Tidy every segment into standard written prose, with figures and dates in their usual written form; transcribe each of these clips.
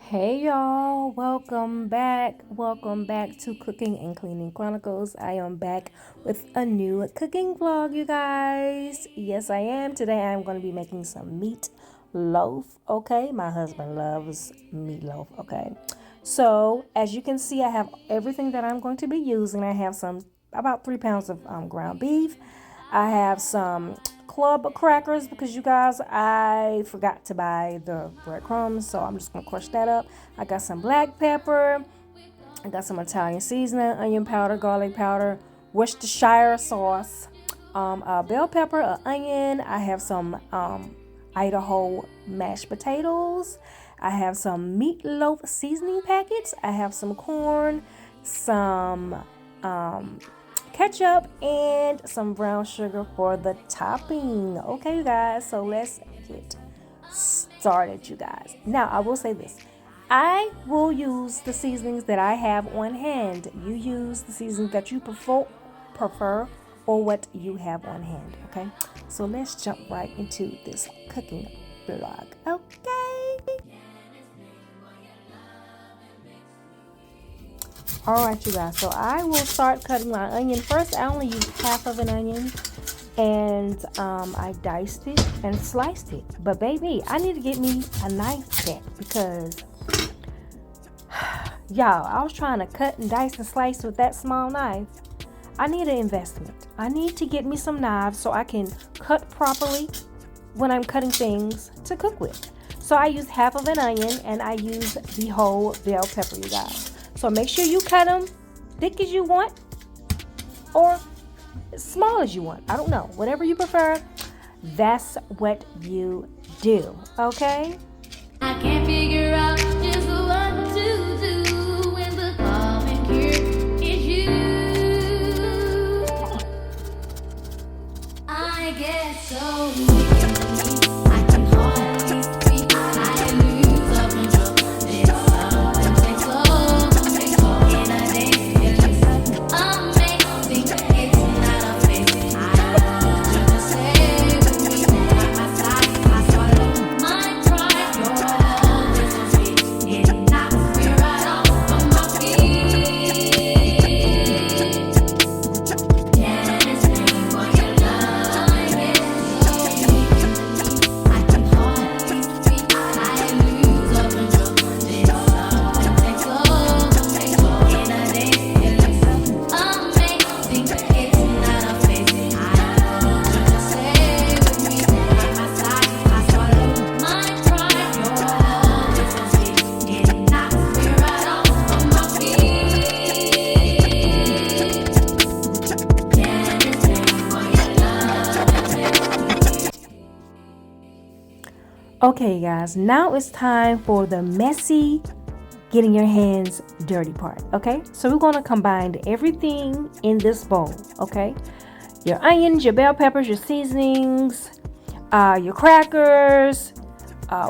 Hey y'all, welcome back. Welcome back to Cooking and Cleaning Chronicles. I am back with a new cooking vlog, you guys. Yes, I am. Today I'm going to be making some meat loaf, okay? My husband loves meatloaf, okay? So, as you can see, I have everything that I'm going to be using. I have about 3 pounds of ground beef. I have some club crackers because you guys, I forgot to buy the breadcrumbs, so I'm just gonna crush that up. I got some black pepper. I got some Italian seasoning, onion powder, garlic powder, Worcestershire sauce, a bell pepper, an onion. I have some Idaho mashed potatoes. I have some meatloaf seasoning packets. I have some corn, some ketchup, and some brown sugar for the topping. Okay, you guys, so let's get started, you guys. Now, I will say this. I will use the seasonings that I have on hand. You use the seasonings that you prefer or what you have on hand, okay? So let's jump right into this cooking vlog, okay? Alright, you guys, so I will start cutting my onion. First, I only used half of an onion, and I diced it and sliced it. But baby, I need to get me a knife set because, y'all, I was trying to cut and dice and slice with that small knife. I need an investment. I need to get me some knives so I can cut properly when I'm cutting things to cook with. So I used half of an onion, and I used the whole bell pepper, you guys. So make sure you cut them thick as you want or small as you want. I don't know. Whatever you prefer, that's what you do. Okay? I can't figure out just what to do when the common cure is you. I get so weak. I can hardly speak. I lose up control. This something takes over. In a day, it's amazing. It's not a phase. I want you to stay with me. By my side, I swallow my pride. You're always on speed. It knocks me right off of my feet. Can explain why your love gets so weak. I can hardly speak. I lose up control. This something takes over. In a day, it looks amazing. It's not a phase. I want you to stay with me. By my side, I swallow my pride. You're always on speed. It knocks me right off of my feet. Can't explain why your love gets Okay, guys, now it's time for the messy, getting your hands dirty part, okay? So we're going to combine everything in this bowl, okay? Your onions, your bell peppers, your seasonings, your crackers,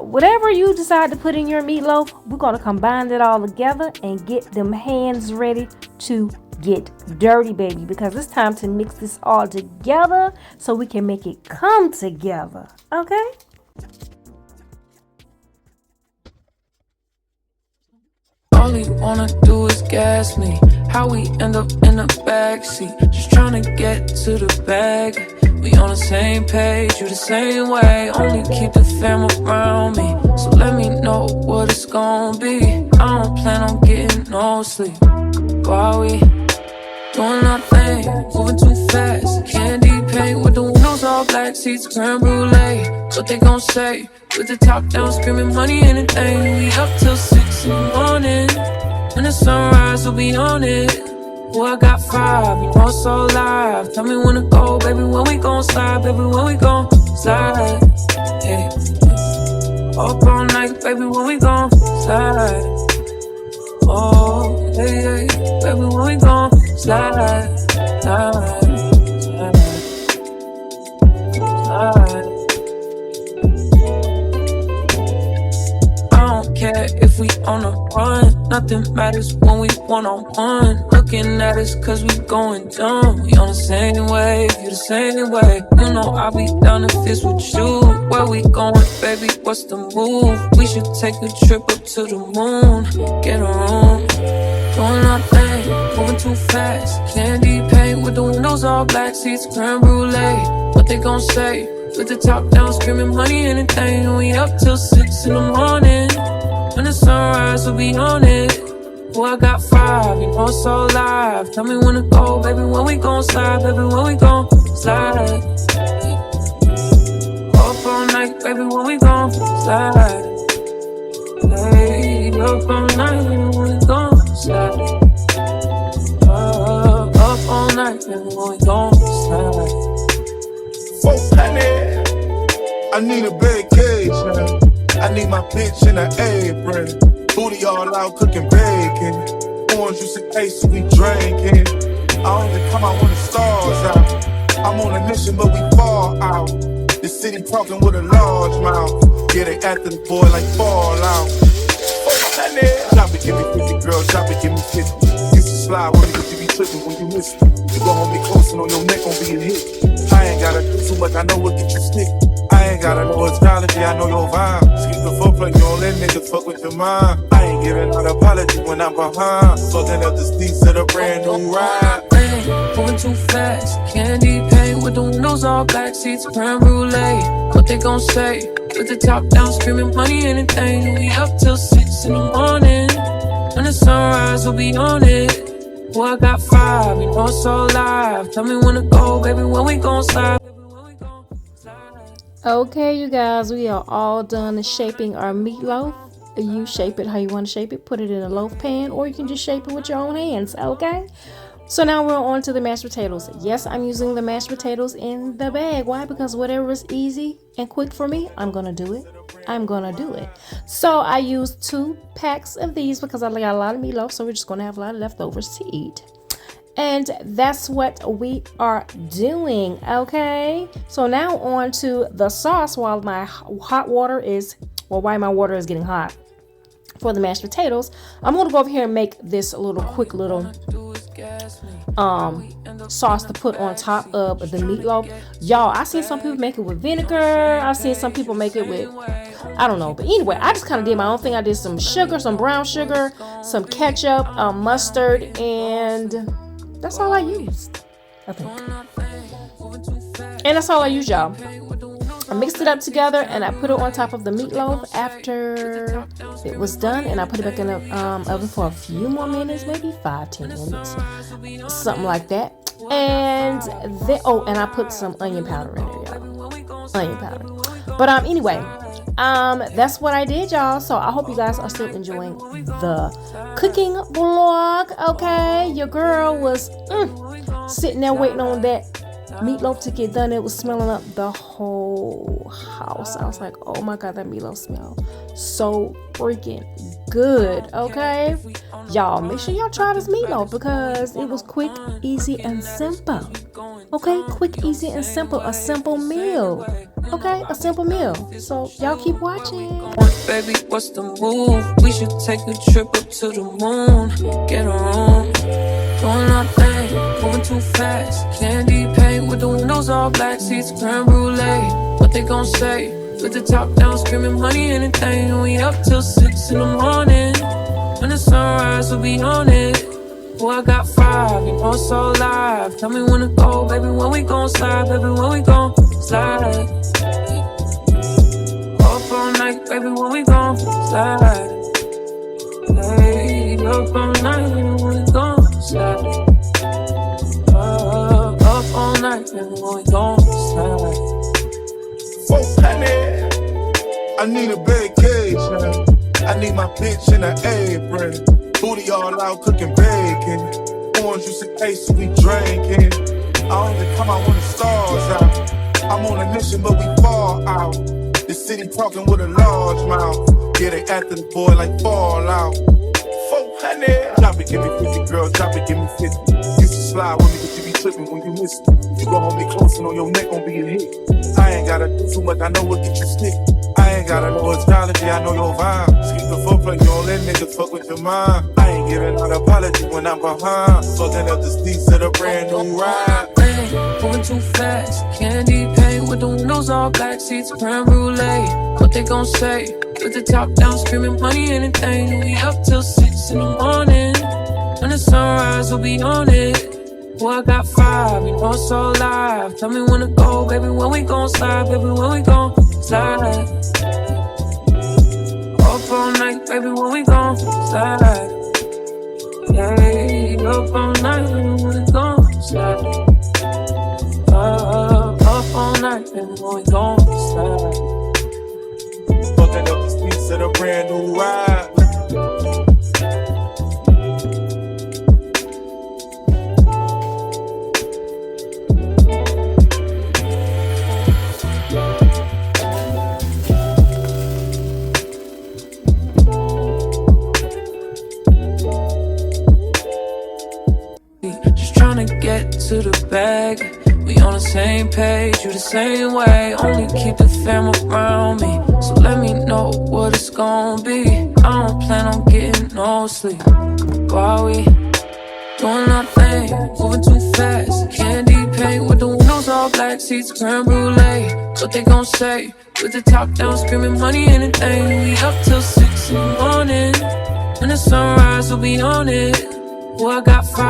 whatever you decide to put in your meatloaf, we're going to combine it all together and get them hands ready to get dirty, baby, because it's time to mix this all together so we can make it come together, okay? All he wanna do is gas me. How we end up in the backseat, just tryna get to the bag. We on the same page, you the same way. Only keep the fam around me, so let me know what it's gon' be. I don't plan on getting no sleep while we doing our thing, moving too fast. Candy paint with the windows all black, seats creme brulee. What they gon' say? With the top down, screaming money, anything. We up till 6 in the morning. When the sunrise, we'll be on it. Oh, I got 5, you know it's all live. Tell me when to go, baby, when we gon' slide, baby, when we gon' slide. Hey. Up all night, baby, when we gon' slide. Oh, hey, hey, baby, when we gon' slide, slide, slide, slide. I don't care if we on the run. Nothing matters when we one-on-one. Looking at us cause we going dumb. We on the same wave, you the same way. You know I'll be down to fist with you. Where we going, baby, what's the move? We should take a trip up to the moon. Get a room, doing our thing, moving too fast. Candy paint with the windows all black, seats creme brulee. What they gon' say? With the top down, screaming money, anything. We up till 6 in the morning. When the sunrise, we'll be on it. Oh, I got 5, you know it's all live. Tell me when to go, baby, when we gon' slide, baby, when we gon' slide. Up all night, baby, when we gon' slide. Hey, up all night, baby, when we gon' slide. Up all night, baby, when we gon' slide. 400. I need a vacation. I need my bitch in an apron. Booty all out cooking bacon. Orange juice and ace, so we drinking. I only come out when the stars out. I'm on a mission, but we fall out. The city talking with a large mouth. Yeah, they after the boy like Fallout. 400. Drop it, give me 50, girl. Drop it, give me 50. Used to slide with me, but you be tripping when you miss me. You go hold me close and on your neck gon' be a hit. I ain't gotta do too much, I know what get you stick. I ain't gotta know astrology, I know your vibe. Skip the foreplay, you don't let niggas fuck with your mind. I ain't giving out apology when I'm behind. Fucking up the streets of the brand new ride. Moving too fast, candy paint with the windows all black, seats creme brulee. What they gon' say? With the top down, screaming money, anything. We up till 6 in the morning. When the sunrise, we'll be on it. Oh, I got 5, you know it's all live. Tell me when to go, baby, when we gon' slide. Okay, you guys, we are all done shaping our meatloaf. You shape it how you want to shape it. Put it in a loaf pan, or you can just shape it with your own hands, okay? So now we're on to the mashed potatoes. Yes, I'm using the mashed potatoes in the bag. Why? Because whatever is easy and quick for me, I'm going to do it. I'm going to do it. So I used 2 packs of these because I got a lot of meatloaf, so we're just going to have a lot of leftovers to eat. And that's what we are doing, okay? So now on to the sauce while my hot water is, well, while my water is getting hot for the mashed potatoes. I'm going to go over here and make this little quick little sauce to put on top of the meatloaf. Y'all, I seen some people make it with vinegar. I've seen some people make it with, I don't know, but anyway, I just kind of did my own thing. I did some sugar, some brown sugar, some ketchup, mustard, and that's all I used, I think. And that's all I used, y'all. I mixed it up together and I put it on top of the meatloaf after it was done, and I put it back in the oven for a few more minutes, maybe 5-10 minutes, something like that. And then, oh, and I put some onion powder in there, y'all. Onion powder. But anyway, that's what I did, y'all. So I hope you guys are still enjoying the cooking vlog. Okay, your girl was sitting there waiting on that meatloaf to get done. It was smelling up the whole house. I was like, oh my god, that meatloaf smell so freaking good. Okay, y'all, make sure y'all try this meatloaf because it was quick, easy, and simple. Okay, quick, easy, and simple. A simple meal. Okay, a simple meal. So y'all keep watching. Baby, what's the move? We should take a trip up to the moon. Get a room, doing our thing, moving too fast. Candy paint with the windows all black, seats creme brulee. What they gon' say? With the top down, screaming money, anything. We up till 6 in the morning. When the sunrise, we'll be on it. Oh, I got 5, you know it's all live. Tell me when to go, baby, when we gon' slide, baby, when we gon' slide. Up all night, baby, when we gon' slide. Hey, up all night, baby, when we gon' slide. Up all night, baby, when we gon' slide. 400. I need a vacation. I need my bitch in an apron. Booty all out cooking bacon. Orange juice and ace, so we drinking. I only come out when the stars out. I'm on a mission, but we fall out. The city talking with a large mouth. Yeah, they after the boy like Fallout. 400. Drop it, give me 50, girl. Drop it, give me 50. Used to slide with me, but you be tripping when you miss me. You go hold me close and on your neck gon' be a hit. I ain't gotta do too much, I know what get you stick. I ain't ain't gotta know astrology, I know your vibe. Skip the foreplay, you don't let niggas fuck with your mind. I ain't giving out apology when I'm behind. Fucking up the streets of the brand new ride. Moving too fast, candy paint with the windows all black, seats creme brulee. What they gon' say? With the top down, screaming money, anything. We up till 6 in the morning. When the sunrise, we'll be on it. Boy, I got 5, you know it's so live. Tell me when to go, baby, when we gon' slide, baby, when we gon' slide. Up all night, baby, when we gon' slide. Yeah, up all night, baby, when we gon' slide. Up all night, baby, when we gon' slide. Fucking up the streets of the brand new ride. Just tryna get to the bag. We on the same page, you the same way. Only keep the fam around me, so let me know what it's gon' be. I don't plan on getting no sleep while we doing our thing, moving too fast. Candy paint with the windows all black, seats creme brulee. What they gon' say? With the top down, screaming money, anything. We up till 6 in the morning. When the sunrise, we'll be on it. Boy, I got 5.